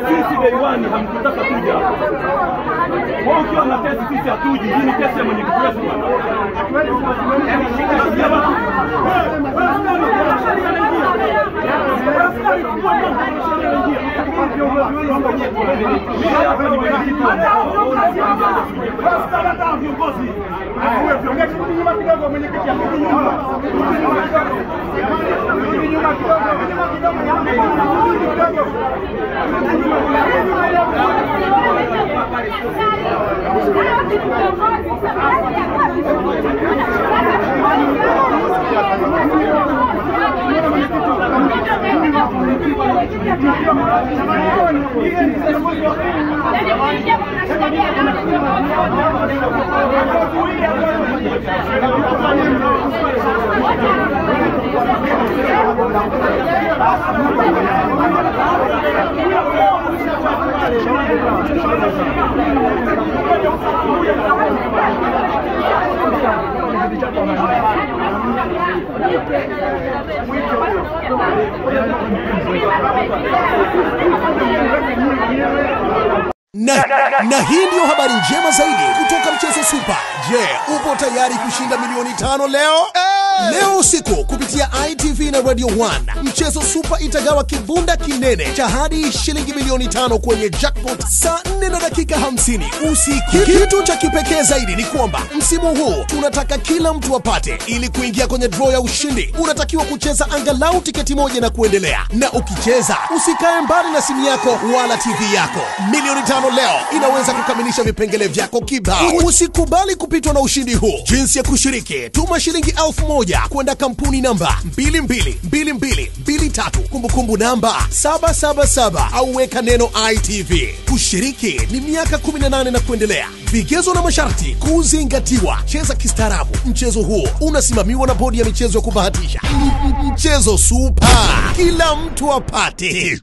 sisi Beiwani hamkutaka kuja. Wao ukiwa na kesi sisi hatuji. Hii ni kesi ya mwenyekiti wetu bwana. Na hii ndio habari njema zaidi kutoka Mchezo Super. Je, upo tayari kushinda milioni 5 leo? Leo usiku kupitia ITV na Radio 1, Mchezo Super itagawa kibunda kinene cha hadi shilingi milioni 5 kwenye jackpot saa 4 na dakika 50 usiku. Kitu cha kipekee zaidi ni kwamba msimu huu tunataka kila mtu apate. Ili kuingia kwenye draw ya ushindi, unatakiwa kucheza angalau tiketi moja na kuendelea. Na ukicheza, usikae mbali na simu yako wala TV yako. Milioni 5 leo inaweza kukamilisha vipengele vyako kibao. Usikubali kupitwa na ushindi huu. Jinsi ya kushiriki: tuma shilingi 1000 kwenda kampuni namba 222223, kumbukumbu namba 777, au weka neno ITV. Kushiriki ni miaka 18 na kuendelea. Vigezo na masharti kuzingatiwa. Cheza kistaarabu. Mchezo huo unasimamiwa na bodi ya michezo ya kubahatisha. Mchezo Super, kila mtu apate.